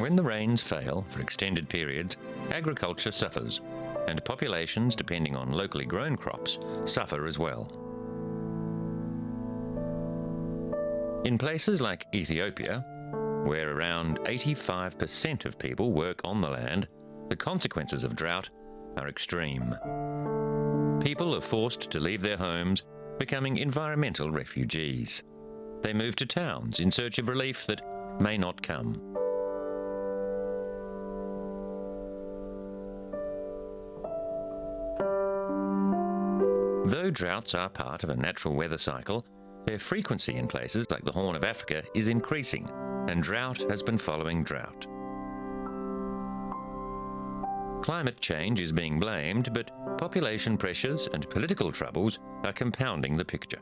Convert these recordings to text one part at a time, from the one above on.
When the rains fail for extended periods, agriculture suffers, and populations depending on locally grown crops suffer as well. In places like Ethiopia, where around 85% of people work on the land, the consequences of drought are extreme. People are forced to leave their homes, becoming environmental refugees. They move to towns in search of relief that may not come. Though droughts are part of a natural weather cycle, their frequency in places like the Horn of Africa is increasing, and drought has been following drought. Climate change is being blamed, but population pressures and political troubles are compounding the picture.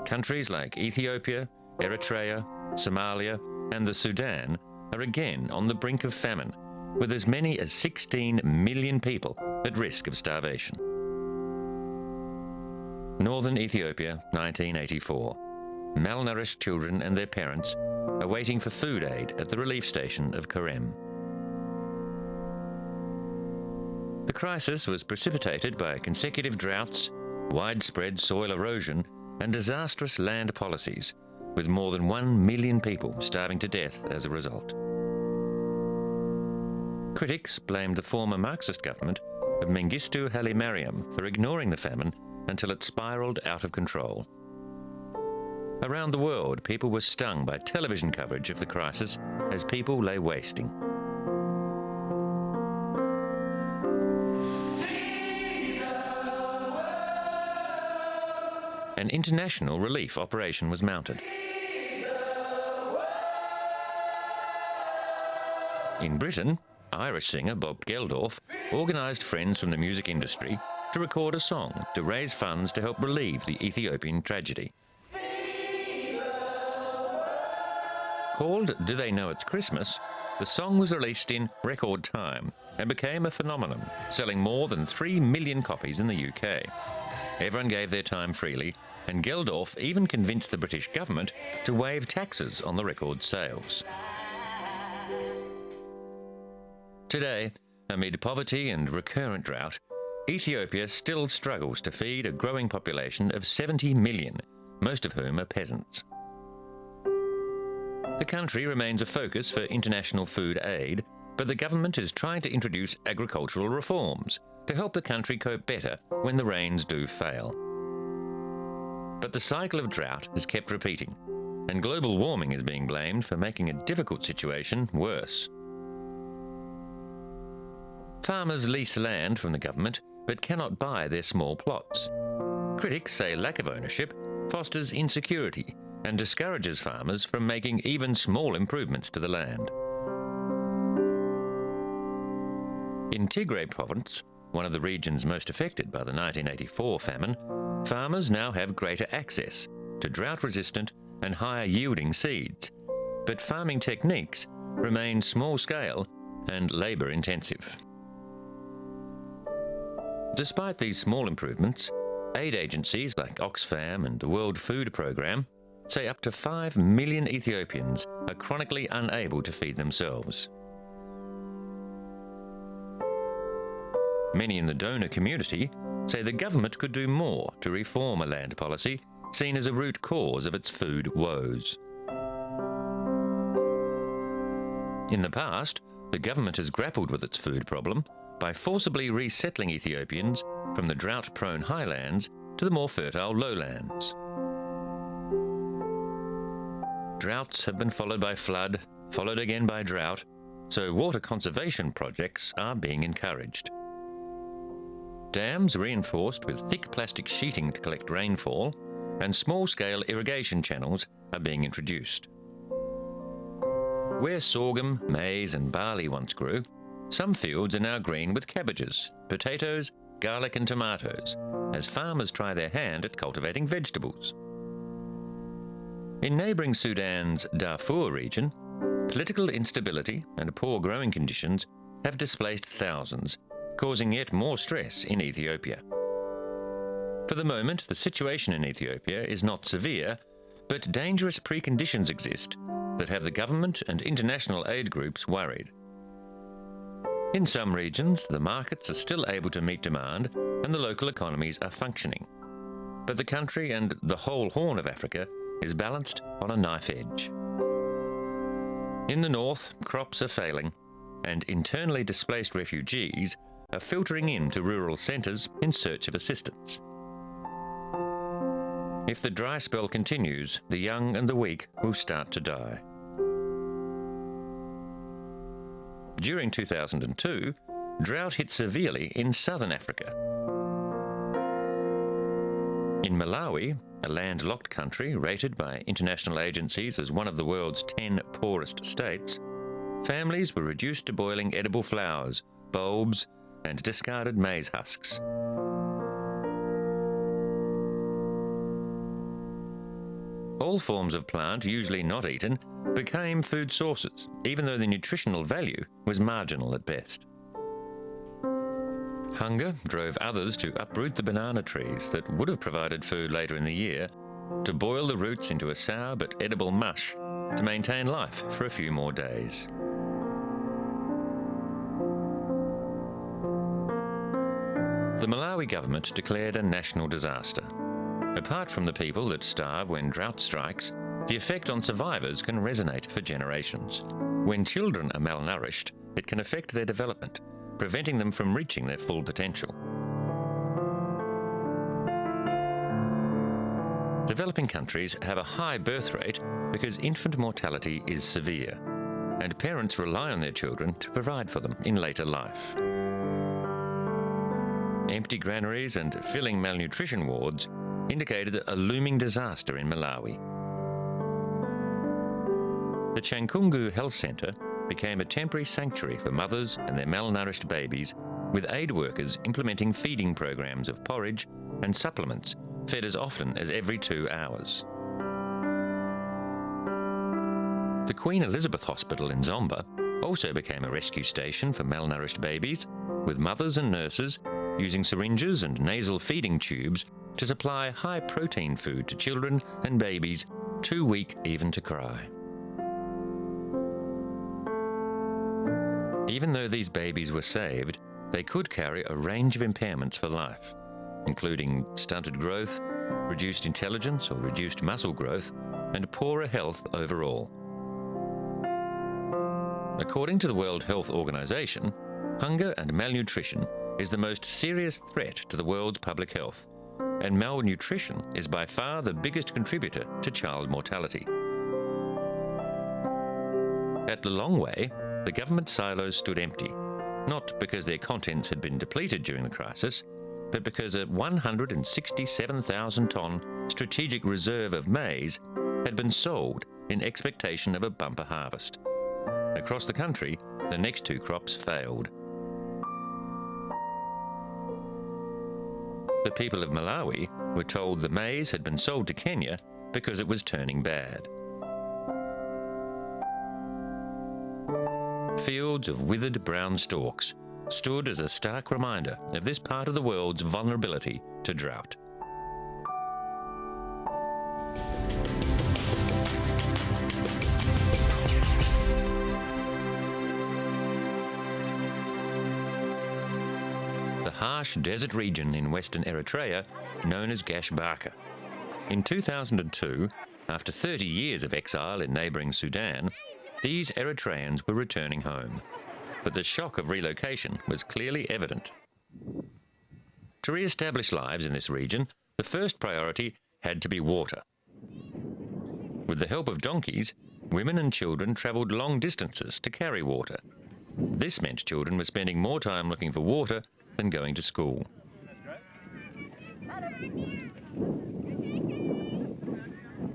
Countries like Ethiopia, Eritrea, Somalia, and the Sudan are again on the brink of famine, with as many as 16 million people at risk of starvation. Northern Ethiopia, 1984. Malnourished children and their parents are waiting for food aid at the relief station of Karem. The crisis was precipitated by consecutive droughts, widespread soil erosion, and disastrous land policies, with more than 1 million people starving to death as a result. Critics blamed the former Marxist government of Mengistu Haile Mariam for ignoring the famine until it spiraled out of control. Around the world, people were stung by television coverage of the crisis as people lay wasting. An international relief operation was mounted. In Britain, Irish singer Bob Geldof organised friends from the music industry to record a song to raise funds to help relieve the Ethiopian tragedy. Called Do They Know It's Christmas, the song was released in record time and became a phenomenon, selling more than 3 million copies in the UK. Everyone gave their time freely, and Geldof even convinced the British government to waive taxes on the record's sales. Today, amid poverty and recurrent drought, Ethiopia still struggles to feed a growing population of 70 million, most of whom are peasants. The country remains a focus for international food aid, but the government is trying to introduce agricultural reforms to help the country cope better when the rains do fail. But the cycle of drought has kept repeating, and global warming is being blamed for making a difficult situation worse. Farmers lease land from the government but cannot buy their small plots. Critics say lack of ownership fosters insecurity and discourages farmers from making even small improvements to the land. In Tigray province, one of the regions most affected by the 1984 famine, farmers now have greater access to drought-resistant and higher-yielding seeds, but farming techniques remain small-scale and labour-intensive. Despite these small improvements, aid agencies like Oxfam and the World Food Programme say up to 5 million Ethiopians are chronically unable to feed themselves. Many in the donor community say the government could do more to reform a land policy seen as a root cause of its food woes. In the past, the government has grappled with its food problem by forcibly resettling Ethiopians from the drought-prone highlands to the more fertile lowlands. Droughts have been followed by flood, followed again by drought, so water conservation projects are being encouraged. Dams reinforced with thick plastic sheeting to collect rainfall, and small-scale irrigation channels are being introduced. Where sorghum, maize and barley once grew, some fields are now green with cabbages, potatoes, garlic and tomatoes, as farmers try their hand at cultivating vegetables. In neighbouring Sudan's Darfur region, political instability and poor growing conditions have displaced thousands, causing yet more stress in Ethiopia. For the moment, the situation in Ethiopia is not severe, but dangerous preconditions exist that have the government and international aid groups worried. In some regions, the markets are still able to meet demand and the local economies are functioning. But the country and the whole Horn of Africa is balanced on a knife edge. In the north, crops are failing, and internally displaced refugees are filtering into rural centres in search of assistance. If the dry spell continues, the young and the weak will start to die. During 2002, drought hit severely in southern Africa. In Malawi, a landlocked country rated by international agencies as one of the world's 10 poorest states, families were reduced to boiling edible flowers, bulbs, and discarded maize husks. All forms of plant usually not eaten became food sources, even though the nutritional value was marginal at best. Hunger drove others to uproot the banana trees that would have provided food later in the year, to boil the roots into a sour but edible mush to maintain life for a few more days. The Malawi government declared a national disaster. Apart from the people that starve when drought strikes, the effect on survivors can resonate for generations. When children are malnourished, it can affect their development, preventing them from reaching their full potential. Developing countries have a high birth rate because infant mortality is severe, and parents rely on their children to provide for them in later life. Empty granaries and filling malnutrition wards indicated a looming disaster in Malawi. The Chankungu Health Centre became a temporary sanctuary for mothers and their malnourished babies, with aid workers implementing feeding programs of porridge and supplements fed as often as every 2 hours. The Queen Elizabeth Hospital in Zomba also became a rescue station for malnourished babies, with mothers and nurses using syringes and nasal feeding tubes to supply high-protein food to children and babies too weak even to cry. Even though these babies were saved, they could carry a range of impairments for life, including stunted growth, reduced intelligence or reduced muscle growth, and poorer health overall. According to the World Health Organization, hunger and malnutrition is the most serious threat to the world's public health, and malnutrition is by far the biggest contributor to child mortality. At Lilongwe, the government silos stood empty, not because their contents had been depleted during the crisis, but because a 167,000-ton strategic reserve of maize had been sold in expectation of a bumper harvest. Across the country, the next 2 crops failed. The people of Malawi were told the maize had been sold to Kenya because it was turning bad. Fields of withered brown stalks stood as a stark reminder of this part of the world's vulnerability to drought. The harsh desert region in western Eritrea, known as Gashbarka. In 2002, after 30 years of exile in neighbouring Sudan, these Eritreans were returning home. But the shock of relocation was clearly evident. To re-establish lives in this region, the first priority had to be water. With the help of donkeys, women and children travelled long distances to carry water. This meant children were spending more time looking for water than going to school.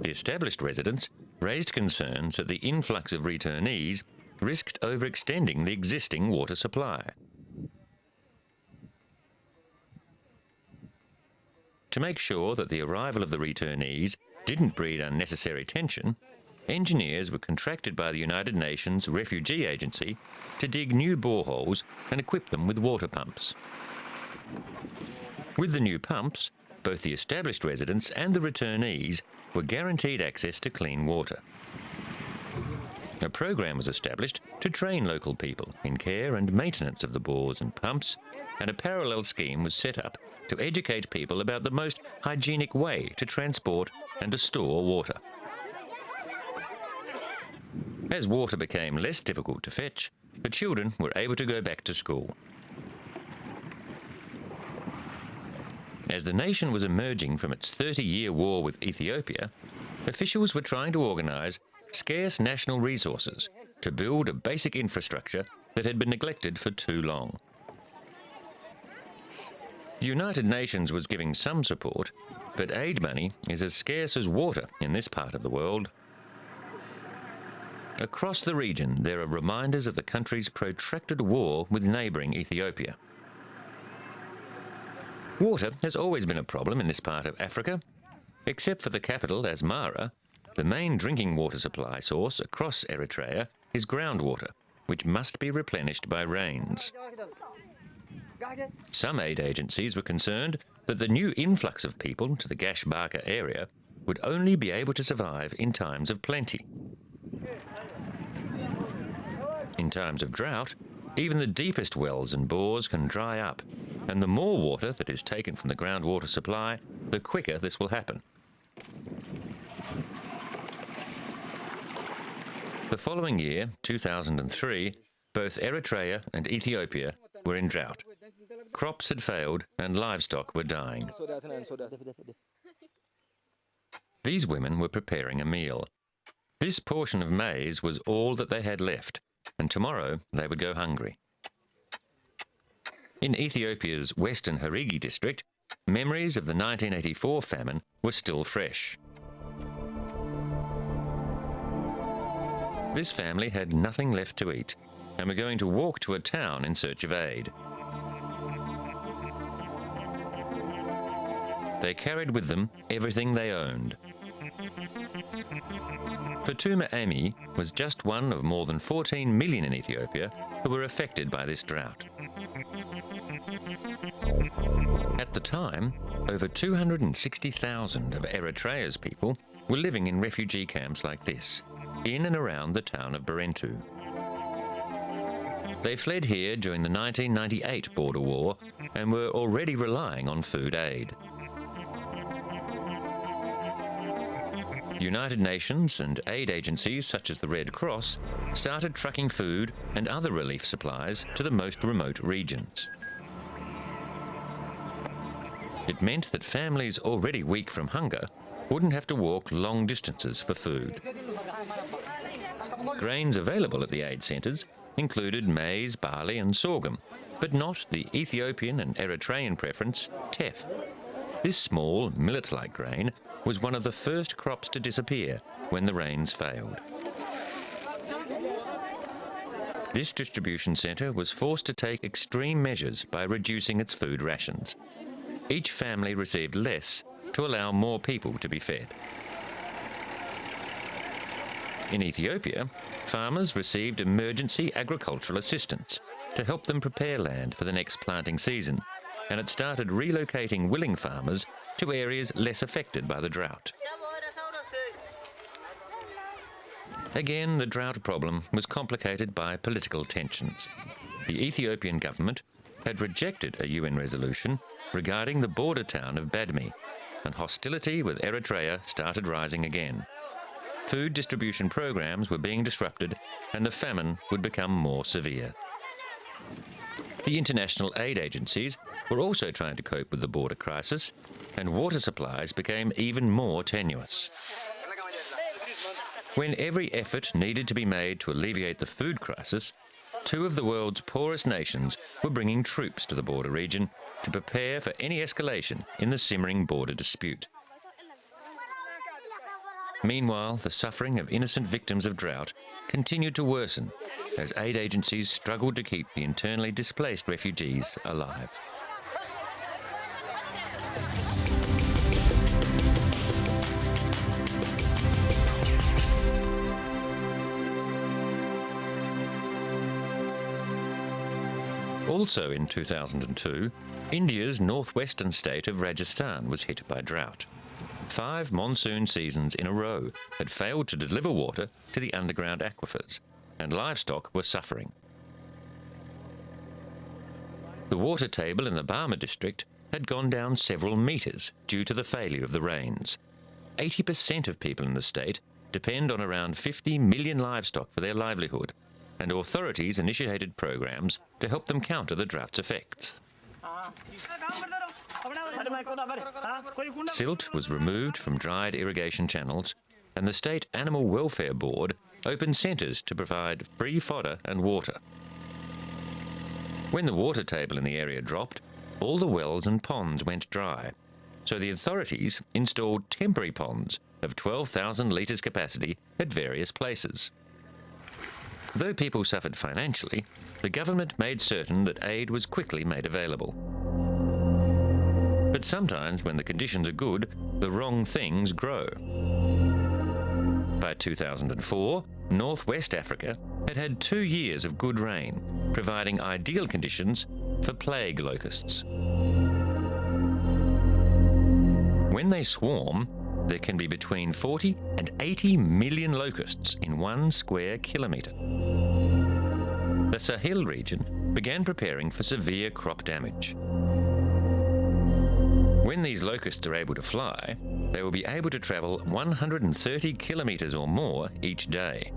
The established residents raised concerns that the influx of returnees risked overextending the existing water supply. To make sure that the arrival of the returnees didn't breed unnecessary tension, engineers were contracted by the United Nations Refugee Agency to dig new boreholes and equip them with water pumps. With the new pumps, both the established residents and the returnees were guaranteed access to clean water. A program was established to train local people in care and maintenance of the bores and pumps, and a parallel scheme was set up to educate people about the most hygienic way to transport and to store water. As water became less difficult to fetch, the children were able to go back to school. As the nation was emerging from its 30-year war with Ethiopia, officials were trying to organise scarce national resources to build a basic infrastructure that had been neglected for too long. The United Nations was giving some support, but aid money is as scarce as water in this part of the world. Across the region, there are reminders of the country's protracted war with neighbouring Ethiopia. Water has always been a problem in this part of Africa. Except for the capital, Asmara, the main drinking water supply source across Eritrea is groundwater, which must be replenished by rains. Some aid agencies were concerned that the new influx of people to the Gashbarka area would only be able to survive in times of plenty. In times of drought, even the deepest wells and bores can dry up, and the more water that is taken from the groundwater supply, the quicker this will happen. The following year, 2003, both Eritrea and Ethiopia were in drought. Crops had failed and livestock were dying. These women were preparing a meal. This portion of maize was all that they had left, and tomorrow they would go hungry. In Ethiopia's western Harigi district, memories of the 1984 famine were still fresh. This family had nothing left to eat and were going to walk to a town in search of aid. They carried with them everything they owned. Fatuma Ami was just one of more than 14 million in Ethiopia who were affected by this drought. At the time, over 260,000 of Eritrea's people were living in refugee camps like this, in and around the town of Barentu. They fled here during the 1998 border war and were already relying on food aid. United Nations and aid agencies such as the Red Cross started trucking food and other relief supplies to the most remote regions. It meant that families already weak from hunger wouldn't have to walk long distances for food. Grains available at the aid centres included maize, barley and sorghum, but not the Ethiopian and Eritrean preference, teff. This small, millet-like grain was one of the first crops to disappear when the rains failed. This distribution centre was forced to take extreme measures by reducing its food rations. Each family received less to allow more people to be fed. In Ethiopia, farmers received emergency agricultural assistance to help them prepare land for the next planting season, and it started relocating willing farmers to areas less affected by the drought. Again, the drought problem was complicated by political tensions. The Ethiopian government had rejected a UN resolution regarding the border town of Badme, and hostility with Eritrea started rising again. Food distribution programs were being disrupted, and the famine would become more severe. The international aid agencies were also trying to cope with the border crisis, and water supplies became even more tenuous. When every effort needed to be made to alleviate the food crisis, two of the world's poorest nations were bringing troops to the border region to prepare for any escalation in the simmering border dispute. Meanwhile, the suffering of innocent victims of drought continued to worsen as aid agencies struggled to keep the internally displaced refugees alive. Also in 2002, India's northwestern state of Rajasthan was hit by drought. 5 monsoon seasons in a row had failed to deliver water to the underground aquifers, and livestock were suffering. The water table in the Bama district had gone down several metres due to the failure of the rains. 80% of people in the state depend on around 50 million livestock for their livelihood, and authorities initiated programs to help them counter the drought's effects. Silt was removed from dried irrigation channels, and the State Animal Welfare Board opened centres to provide free fodder and water. When the water table in the area dropped, all the wells and ponds went dry, so the authorities installed temporary ponds of 12,000 litres capacity at various places. Though people suffered financially, the government made certain that aid was quickly made available. But sometimes when the conditions are good, the wrong things grow. By 2004, Northwest Africa had had 2 years of good rain, providing ideal conditions for plague locusts. When they swarm, there can be between 40 and 80 million locusts in 1 square kilometre. The Sahel region began preparing for severe crop damage. When these locusts are able to fly, they will be able to travel 130 kilometres or more each day.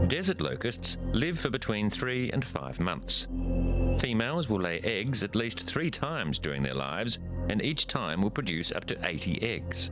Desert locusts live for between 3 and 5 months. Females will lay eggs at least 3 times during their lives, and each time will produce up to 80 eggs.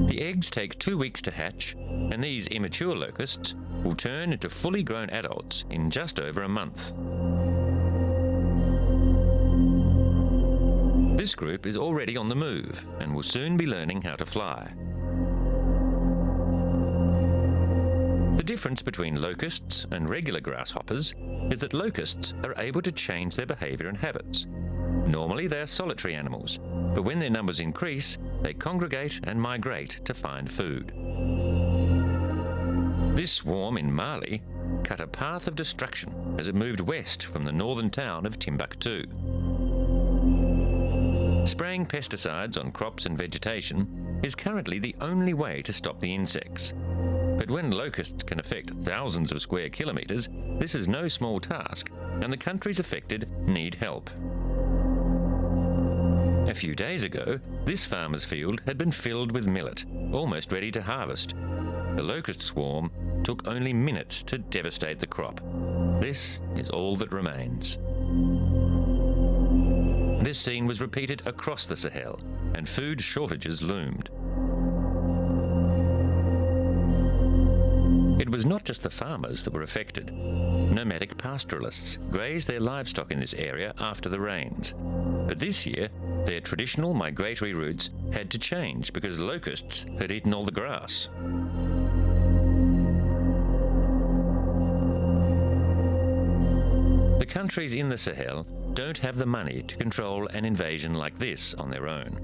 The eggs take 2 weeks to hatch, and these immature locusts will turn into fully grown adults in just over a month. This group is already on the move and will soon be learning how to fly. The difference between locusts and regular grasshoppers is that locusts are able to change their behaviour and habits. Normally they are solitary animals, but when their numbers increase, they congregate and migrate to find food. This swarm in Mali cut a path of destruction as it moved west from the northern town of Timbuktu. Spraying pesticides on crops and vegetation is currently the only way to stop the insects. But when locusts can affect thousands of square kilometres, this is no small task, and the countries affected need help. A few days ago, this farmer's field had been filled with millet, almost ready to harvest. The locust swarm took only minutes to devastate the crop. This is all that remains. This scene was repeated across the Sahel, and food shortages loomed. It was not just the farmers that were affected. Nomadic pastoralists grazed their livestock in this area after the rains. But this year, their traditional migratory routes had to change because locusts had eaten all the grass. The countries in the Sahel don't have the money to control an invasion like this on their own.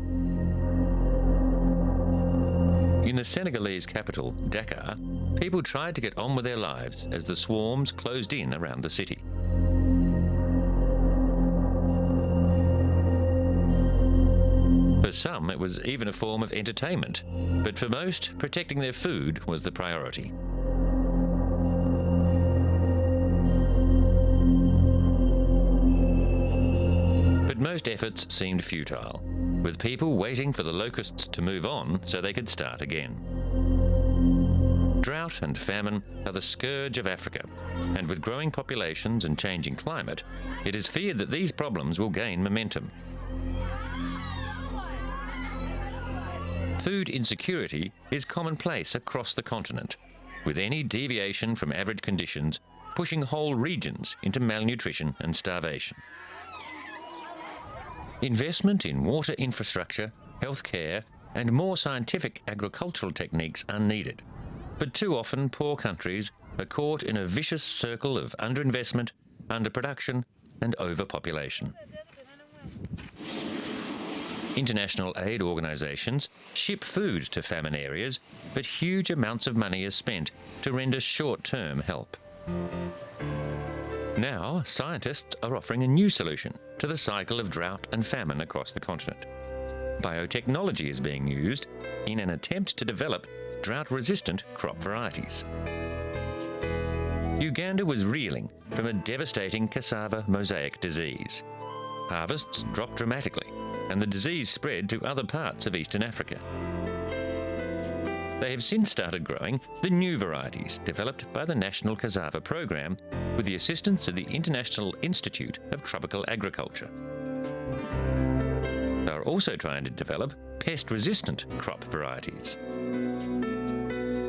In the Senegalese capital, Dakar, people tried to get on with their lives as the swarms closed in around the city. For some, it was even a form of entertainment, but for most, protecting their food was the priority. But most efforts seemed futile, with people waiting for the locusts to move on so they could start again. Drought and famine are the scourge of Africa, and with growing populations and changing climate, it is feared that these problems will gain momentum. Food insecurity is commonplace across the continent, with any deviation from average conditions pushing whole regions into malnutrition and starvation. Investment in water infrastructure, healthcare, and more scientific agricultural techniques are needed. But too often, poor countries are caught in a vicious circle of underinvestment, underproduction, and overpopulation. International aid organisations ship food to famine areas, but huge amounts of money is spent to render short-term help. Now, scientists are offering a new solution to the cycle of drought and famine across the continent. biotechnology is being used in an attempt to develop drought-resistant crop varieties. Uganda was reeling from a devastating cassava mosaic disease. Harvests dropped dramatically, and the disease spread to other parts of Eastern Africa. They have since started growing the new varieties developed by the National Cassava Program with the assistance of the International Institute of Tropical Agriculture. They are also trying to develop pest-resistant crop varieties.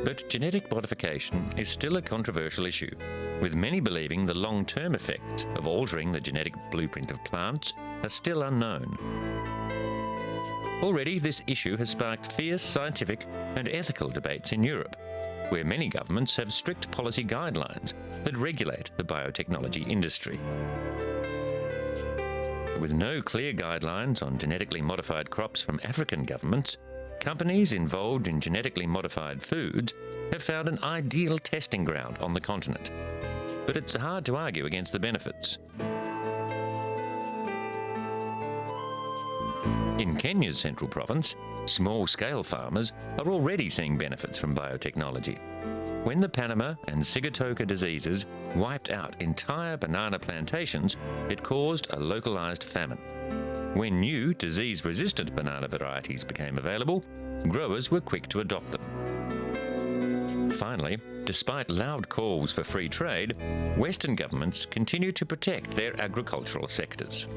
But genetic modification is still a controversial issue, with many believing the long-term effects of altering the genetic blueprint of plants are still unknown. Already, this issue has sparked fierce scientific and ethical debates in Europe, where many governments have strict policy guidelines that regulate the biotechnology industry. With no clear guidelines on genetically modified crops from African governments, companies involved in genetically modified foods have found an ideal testing ground on the continent. But it's hard to argue against the benefits. In Kenya's central province, small-scale farmers are already seeing benefits from biotechnology. When the Panama and Sigatoka diseases wiped out entire banana plantations, it caused a localized famine. When new disease-resistant banana varieties became available, growers were quick to adopt them. Finally, despite loud calls for free trade, Western governments continue to protect their agricultural sectors.